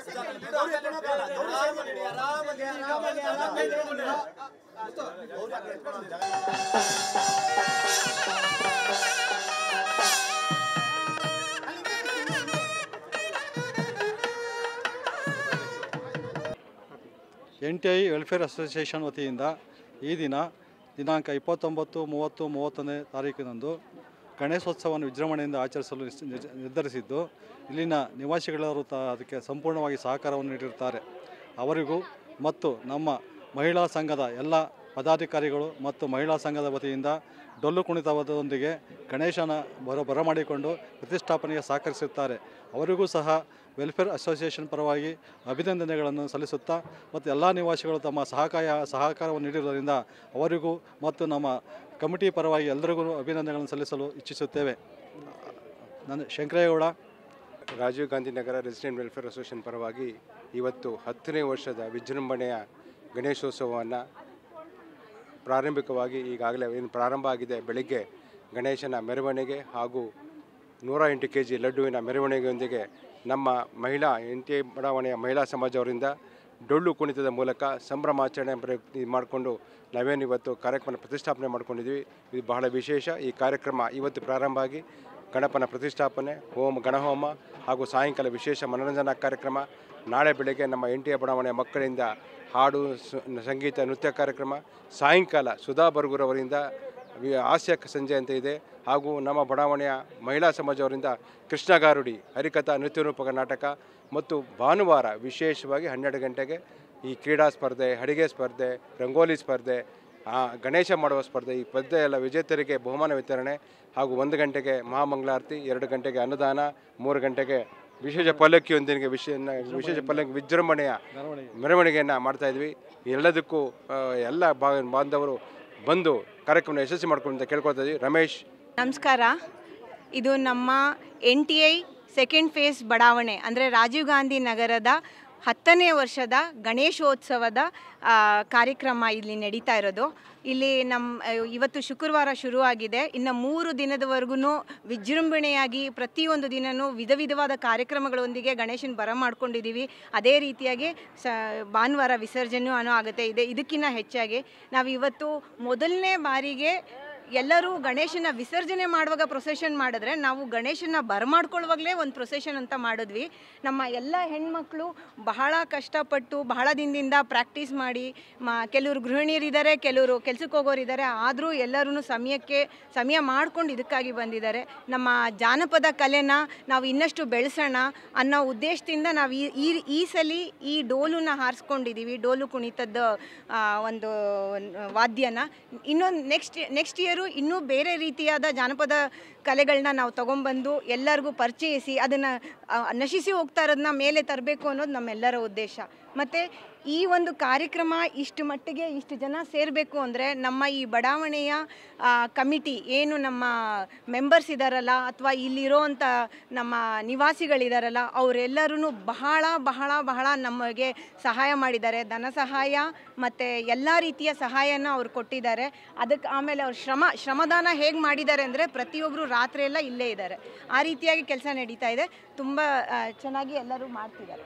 NTI welfare association ವತಿಯಿಂದ ಈ ದಿನಾಂಕ 29, 30, 31ನೇ ತಾರೀಕಿನಂದು ಗಣೇಶೋತ್ಸವವನ್ನು ವಿಜೃಂಭಣೆಯಿಂದ ಆಚರಿಸಲು ನಿರ್ಧರಿಸಿದ್ದು, ಇಲ್ಲಿನ ನಿವಾಸಿಗಳವರು ಅದಕ್ಕೆ ಸಂಪೂರ್ಣವಾಗಿ ಸಹಕಾರವನ್ನು ನೀಡಿರುತ್ತಾರೆ. ಅವರಿಗೂ ಮತ್ತು ನಮ್ಮ ಮಹಿಳಾ ಸಂಘದ ಎಲ್ಲ ಪದಾಧಿಕಾರಿಗಳು ಮತ್ತು ಮಹಿಳಾ ಸಂಘದ ವತಿಯಿಂದ ಡೊಳ್ಳು ಕುಣಿತದೊಂದಿಗೆ ಗಣೇಶನ ಬರಮಾಡಿಕೊಂಡು ಪ್ರತಿಷ್ಠಾಪನೆಗೆ ಸಹಕರಿಸುತ್ತಾರೆ. ಅವರಿಗೂ ಸಹ ವೆಲ್ಫೇರ್ ಅಸೋಸಿಯೇಷನ್ ಪರವಾಗಿ ಅಭಿನಂದನೆಗಳನ್ನು ಸಲ್ಲಿಸುತ್ತಾ ಮತ್ತು ಎಲ್ಲ ನಿವಾಸಿಗಳು ತಮ್ಮ ಸಹಕಾರವನ್ನು ನೀಡಿರುವುದರಿಂದ ಅವರಿಗೂ ಮತ್ತು ನಮ್ಮ ಕಮಿಟಿ ಪರವಾಗಿ ಎಲ್ಲರಿಗೂ ಅಭಿನಂದನೆಗಳನ್ನು ಸಲ್ಲಿಸಲು ಇಚ್ಛಿಸುತ್ತೇವೆ. ನಾನು Shankaregowda, Rajiv Gandhi Nagar resident welfare association ಪರವಾಗಿ ಇವತ್ತು 10ನೇ ವರ್ಷದ ವಿಜೃಂಭಣೆಯ ಗಣೇಶೋತ್ಸವವನ್ನು ಪ್ರಾರಂಭಿಕವಾಗಿ ಈಗಾಗಲೇ ಏನು ಪ್ರಾರಂಭ ಆಗಿದೆ. ಬೆಳಗ್ಗೆ ಗಣೇಶನ ಮೆರವಣಿಗೆ ಹಾಗೂ 108 kg ಲಡ್ಡುವಿನ ಮೆರವಣಿಗೆಯೊಂದಿಗೆ ನಮ್ಮ ಮಹಿಳಾ NTI ಬಡಾವಣೆಯ ಮಹಿಳಾ ಸಮಾಜವರಿಂದ ಡೊಳ್ಳು ಕುಣಿತದ ಮೂಲಕ ಸಂಭ್ರಮಾಚರಣೆ ಮಾಡಿಕೊಂಡು ನಾವೇನು ಇವತ್ತು ಕಾರ್ಯಕ್ರಮ ಪ್ರತಿಷ್ಠಾಪನೆ ಮಾಡ್ಕೊಂಡಿದ್ವಿ. ಇದು ಬಹಳ ವಿಶೇಷ. ಈ ಕಾರ್ಯಕ್ರಮ ಇವತ್ತು ಪ್ರಾರಂಭ ಆಗಿ ಗಣಪನ ಪ್ರತಿಷ್ಠಾಪನೆ, ಗಣಹೋಮ ಹಾಗೂ ಸಾಯಂಕಾಲ ವಿಶೇಷ ಮನೋರಂಜನಾ ಕಾರ್ಯಕ್ರಮ. ನಾಳೆ ಬೆಳಗ್ಗೆ ನಮ್ಮ NTI ಬಡಾವಣೆಯ ಮಕ್ಕಳಿಂದ ಹಾಡು, ಸಂಗೀತ, ನೃತ್ಯ ಕಾರ್ಯಕ್ರಮ. ಸಾಯಂಕಾಲ ಸುಧಾ ಬರ್ಗೂರವರಿಂದ ಹಾಸ್ಯ ಸಂಜೆ ಅಂತ ಇದೆ. ಹಾಗೂ ನಮ್ಮ ಬಡಾವಣೆಯ ಮಹಿಳಾ ಸಮಾಜವರಿಂದ ಕೃಷ್ಣ ಗಾರುಡಿ ಹರಿಕಥಾ ನೃತ್ಯ ರೂಪಕ ನಾಟಕ ಮತ್ತು ಭಾನುವಾರ ವಿಶೇಷವಾಗಿ 12 ಗಂಟೆಗೆ ಈ ಕ್ರೀಡಾ ಸ್ಪರ್ಧೆ, ಅಡಿಗೆ ಸ್ಪರ್ಧೆ, ರಂಗೋಲಿ ಸ್ಪರ್ಧೆ, ಗಣೇಶ ಮಾಡುವ ಸ್ಪರ್ಧೆ, ಈ ಸ್ಪರ್ಧೆ ಎಲ್ಲ ವಿಜೇತರಿಗೆ ಬಹುಮಾನ ವಿತರಣೆ ಹಾಗೂ 1 ಗಂಟೆಗೆ ಮಹಾಮಂಗಳಾರತಿ, 2 ಗಂಟೆಗೆ ಅನ್ನದಾನ, 3 ಗಂಟೆಗೆ ವಿಶೇಷ ಪಲ್ಲಕ್ಕಿಯೊಂದಿಗೆ ವಿಶೇಷ ಪಲ್ಲಕ್ಕಿ ವಿಜೃಂಭಣೆಯ ಮೆರವಣಿಗೆಯನ್ನು ಮಾಡ್ತಾಯಿದ್ವಿ. ಎಲ್ಲದಕ್ಕೂ ಎಲ್ಲ ಬಾಂಧವರು ಬಂದು ಕಾರ್ಯಕ್ರಮ ಯಶಸ್ವಿ ಮಾಡ್ಕೊಂಡು ಅಂತ ಕೇಳ್ಕೊಳ್ತಾ ಇದ್ವಿ. ರಮೇಶ್, ನಮಸ್ಕಾರ. ಇದು ನಮ್ಮ NTI ಸೆಕೆಂಡ್ ಫೇಸ್ ಬಡಾವಣೆ ಅಂದರೆ ರಾಜೀವ್ ಗಾಂಧಿ ನಗರದ 10ನೇ ವರ್ಷದ ಗಣೇಶೋತ್ಸವದ ಕಾರ್ಯಕ್ರಮ ಇಲ್ಲಿ ನಡೀತಾ ಇರೋದು. ಇಲ್ಲಿ ಇವತ್ತು ಶುಕ್ರವಾರ ಶುರುವಾಗಿದೆ. ಇನ್ನು 3 ದಿನದವರೆಗೂ ವಿಜೃಂಭಣೆಯಾಗಿ ಪ್ರತಿಯೊಂದು ದಿನವೂ ವಿಧವಾದ ಕಾರ್ಯಕ್ರಮಗಳೊಂದಿಗೆ ಗಣೇಶನ ಬರಮಾಡ್ಕೊಂಡಿದ್ದೀವಿ. ಅದೇ ರೀತಿಯಾಗಿ ಭಾನುವಾರ ವಿಸರ್ಜನೆಯೂ ಆಗುತ್ತೆ. ಇದಕ್ಕಿಂತ ಹೆಚ್ಚಾಗಿ ನಾವು ಇವತ್ತು ಮೊದಲನೇ ಬಾರಿಗೆ ಎಲ್ಲರೂ ಗಣೇಶನ ವಿಸರ್ಜನೆ ಮಾಡುವಾಗ ಪ್ರೊಸೆಷನ್ ಮಾಡಿದ್ರೆ, ನಾವು ಗಣೇಶನ ಬರಮಾಡ್ಕೊಳ್ಳುವಾಗಲೇ ಒಂದು ಪ್ರೊಸೆಷನ್ ಅಂತ ಮಾಡಿದ್ವಿ. ನಮ್ಮ ಎಲ್ಲ ಹೆಣ್ಮಕ್ಳು ಬಹಳ ಕಷ್ಟಪಟ್ಟು ಬಹಳ ದಿನದಿಂದ ಪ್ರಾಕ್ಟೀಸ್ ಮಾಡಿ, ಕೆಲವರು ಗೃಹಿಣಿಯರಿದ್ದಾರೆ, ಕೆಲವರು ಕೆಲ್ಸಕ್ಕೆ ಹೋಗೋರಿದ್ದಾರೆ. ಆದರೂ ಎಲ್ಲರೂ ಸಮಯ ಮಾಡ್ಕೊಂಡು ಇದಕ್ಕಾಗಿ ಬಂದಿದ್ದಾರೆ. ನಮ್ಮ ಜಾನಪದ ಕಲೆನ ನಾವು ಇನ್ನಷ್ಟು ಬೆಳೆಸೋಣ ಅನ್ನೋ ಉದ್ದೇಶದಿಂದ ನಾವು ಈ ಸಲ ಈ ಡೋಲನ್ನ ಹಾರಿಸ್ಕೊಂಡಿದ್ದೀವಿ. ಡೋಲು ಕುಣಿತದ ಒಂದು ವಾದ್ಯನ ಇನ್ನೊಂದು ನೆಕ್ಸ್ಟ್ ಇಯರು ಇನ್ನೂ ಬೇರೆ ರೀತಿಯಾದ ಜಾನಪದ ಕಲೆಗಳನ್ನ ನಾವು ತೊಗೊಂಬಂದು ಎಲ್ಲರಿಗೂ ಪರಿಚಯಿಸಿ ಅದನ್ನು ನಶಿಸಿ ಹೋಗ್ತಾ ಇರೋದನ್ನ ಮೇಲೆ ತರಬೇಕು ಅನ್ನೋದು ನಮ್ಮೆಲ್ಲರ ಉದ್ದೇಶ. ಮತ್ತು ಈ ಒಂದು ಕಾರ್ಯಕ್ರಮ ಇಷ್ಟು ಮಟ್ಟಿಗೆ ಇಷ್ಟು ಜನ ಸೇರಬೇಕು ಅಂದರೆ ನಮ್ಮ ಈ ಬಡಾವಣೆಯ ಕಮಿಟಿ ಏನು ನಮ್ಮ ಮೆಂಬರ್ಸ್ ಇದ್ದಾರಲ್ಲ ಅಥವಾ ಇಲ್ಲಿರೋವಂಥ ನಮ್ಮ ನಿವಾಸಿಗಳಿದಾರಲ್ಲ ಅವರೆಲ್ಲರೂ ಬಹಳ ನಮಗೆ ಸಹಾಯ ಮಾಡಿದ್ದಾರೆ. ಧನ ಸಹಾಯ ಮತ್ತು ಎಲ್ಲ ರೀತಿಯ ಸಹಾಯನ ಅವ್ರು ಕೊಟ್ಟಿದ್ದಾರೆ. ಅದಕ್ಕೆ ಆಮೇಲೆ ಅವ್ರು ಶ್ರಮದಾನ ಹೇಗೆ ಮಾಡಿದ್ದಾರೆ ಅಂದರೆ ಪ್ರತಿಯೊಬ್ಬರು ರಾತ್ರಿ ಎಲ್ಲ ಇಲ್ಲೇ ಇದ್ದಾರೆ. ಆ ರೀತಿಯಾಗಿ ಕೆಲಸ ನಡೀತಾ ಇದೆ. ತುಂಬ ಚೆನ್ನಾಗಿ ಎಲ್ಲರೂ ಮಾಡ್ತಿದ್ದಾರೆ.